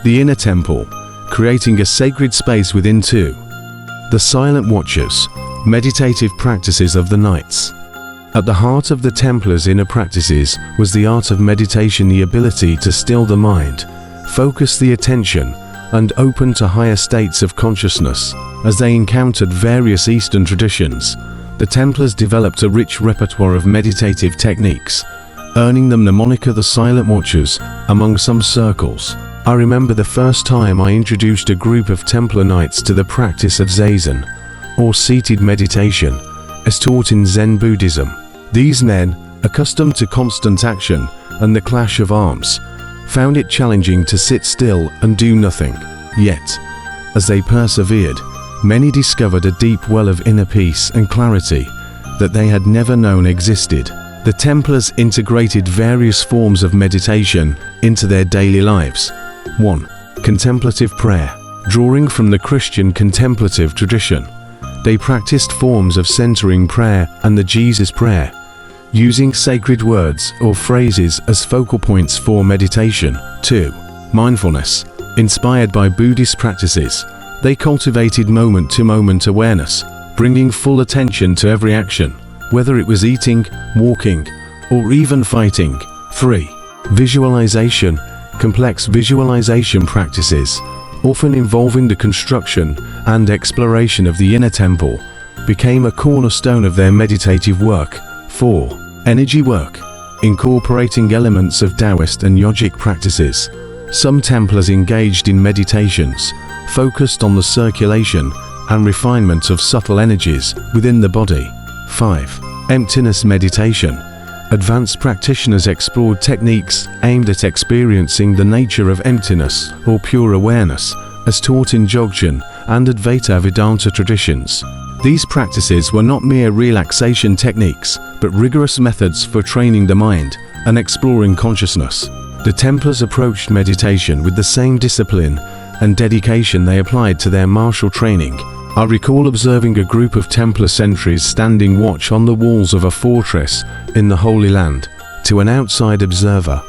the inner temple, creating a sacred space within too. The silent watchers, meditative practices of the Knights. At the heart of the Templars' inner practices was the art of meditation, the ability to still the mind, focus the attention, and open to higher states of consciousness. As they encountered various Eastern traditions, the Templars developed a rich repertoire of meditative techniques, earning them the moniker the Silent Watchers among some circles. I remember the first time I introduced a group of Templar Knights to the practice of Zazen, or seated meditation, as taught in Zen Buddhism. These men, accustomed to constant action and the clash of arms, found it challenging to sit still and do nothing. Yet, as they persevered, many discovered a deep well of inner peace and clarity that they had never known existed. The Templars integrated various forms of meditation into their daily lives. 1. Contemplative prayer. Drawing from the Christian contemplative tradition, they practiced forms of centering prayer and the Jesus Prayer, using sacred words or phrases as focal points for meditation. 2. Mindfulness. Inspired by Buddhist practices, they cultivated moment-to-moment awareness, bringing full attention to every action, whether it was eating, walking, or even fighting. 3. Visualization. Complex visualization practices, often involving the construction and exploration of the inner temple, became a cornerstone of their meditative work. 4. Energy work. Incorporating elements of Taoist and yogic practices, some Templars engaged in meditations focused on the circulation and refinement of subtle energies within the body. 5. Emptiness meditation. Advanced practitioners explored techniques aimed at experiencing the nature of emptiness or pure awareness, as taught in Dzogchen and Advaita Vedanta traditions. These practices were not mere relaxation techniques, but rigorous methods for training the mind and exploring consciousness. The Templars approached meditation with the same discipline and dedication they applied to their martial training. I recall observing a group of Templar sentries standing watch on the walls of a fortress in the Holy Land. To an outside observer,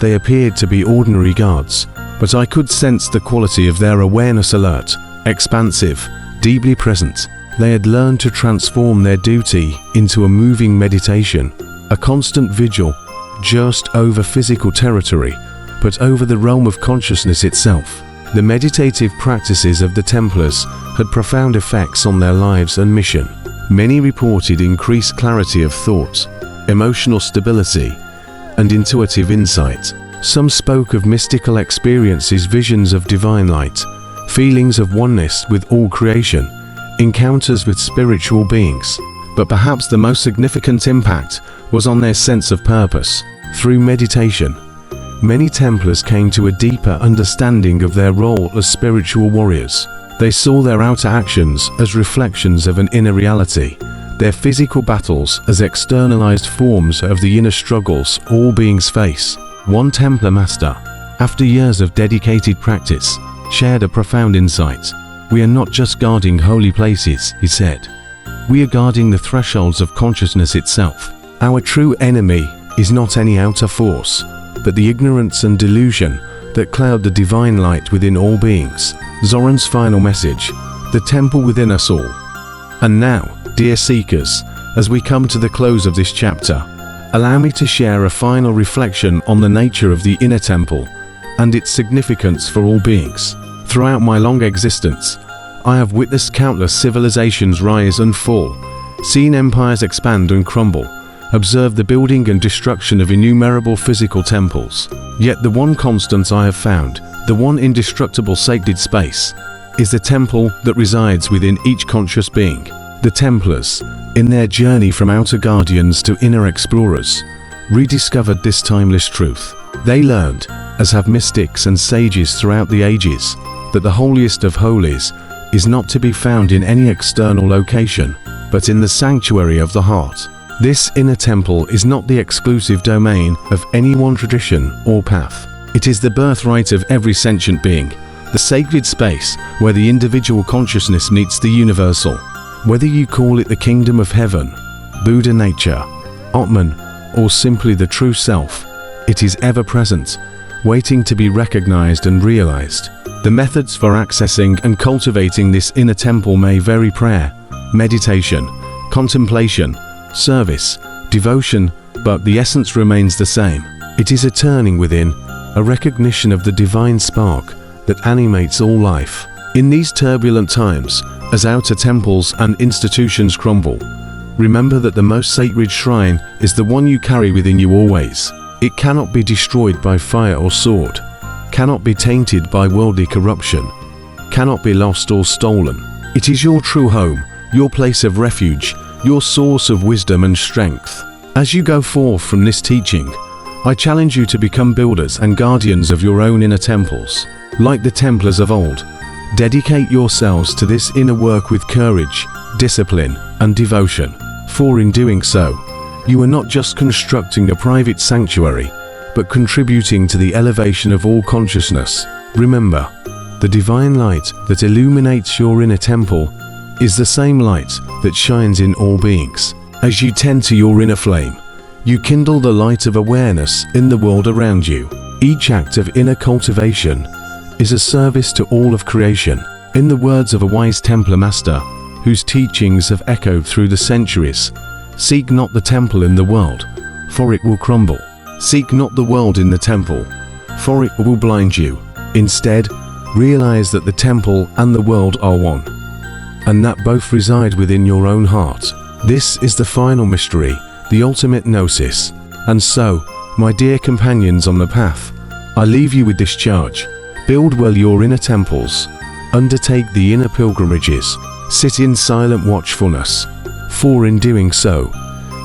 they appeared to be ordinary guards, but I could sense the quality of their awareness: alert, expansive, deeply present. They had learned to transform their duty into a moving meditation, a constant vigil, just over physical territory, but over the realm of consciousness itself. The meditative practices of the Templars had profound effects on their lives and mission. Many reported increased clarity of thought, emotional stability, and intuitive insight. Some spoke of mystical experiences, visions of divine light, feelings of oneness with all creation, encounters with spiritual beings. But perhaps the most significant impact was on their sense of purpose. Through meditation, many Templars came to a deeper understanding of their role as spiritual warriors. They saw their outer actions as reflections of an inner reality, their physical battles as externalized forms of the inner struggles all beings face. One Templar master, after years of dedicated practice, shared a profound insight. "We are not just guarding holy places," he said. "We are guarding the thresholds of consciousness itself. Our true enemy is not any outer force, but the ignorance and delusion that cloud the divine light within all beings." Zoran's final message: the temple within us all. And now, dear seekers, as we come to the close of this chapter, allow me to share a final reflection on the nature of the inner temple and its significance for all beings. Throughout my long existence, I have witnessed countless civilizations rise and fall, seen empires expand and crumble, observed the building and destruction of innumerable physical temples. Yet the one constant I have found, the one indestructible sacred space, is the temple that resides within each conscious being. The Templars, in their journey from outer guardians to inner explorers, rediscovered this timeless truth. They learned, as have mystics and sages throughout the ages, that the holiest of holies is not to be found in any external location, but in the sanctuary of the heart. This inner temple is not the exclusive domain of any one tradition or path. It is the birthright of every sentient being, the sacred space where the individual consciousness meets the universal. Whether you call it the kingdom of heaven, Buddha nature, Atman, or simply the true self, it is ever present, waiting to be recognized and realized. The methods for accessing and cultivating this inner temple may vary: prayer, meditation, contemplation, service, devotion, but the essence remains the same. It is a turning within, a recognition of the divine spark that animates all life. In these turbulent times, as outer temples and institutions crumble, remember that the most sacred shrine is the one you carry within you always. It cannot be destroyed by fire or sword, cannot be tainted by worldly corruption, cannot be lost or stolen. It is your true home, your place of refuge, your source of wisdom and strength. As you go forth from this teaching, I challenge you to become builders and guardians of your own inner temples. Like the Templars of old, dedicate yourselves to this inner work with courage, discipline, and devotion. For in doing so, you are not just constructing a private sanctuary, but contributing to the elevation of all consciousness. Remember, the divine light that illuminates your inner temple is the same light that shines in all beings. As you tend to your inner flame, you kindle the light of awareness in the world around you. Each act of inner cultivation is a service to all of creation. In the words of a wise Templar master, whose teachings have echoed through the centuries, seek not the temple in the world, for it will crumble. Seek not the world in the temple, for it will blind you. Instead, realize that the temple and the world are one, and that both reside within your own heart. This is the final mystery, the ultimate gnosis. And so, my dear companions on the path, I leave you with this charge. Build well your inner temples, undertake the inner pilgrimages, sit in silent watchfulness, for in doing so,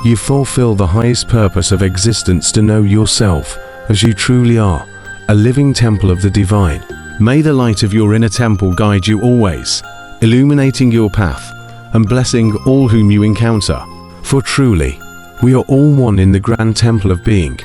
you fulfill the highest purpose of existence, to know yourself as you truly are, a living temple of the divine. May the light of your inner temple guide you always, illuminating your path and blessing all whom you encounter. For truly, we are all one in the grand temple of being.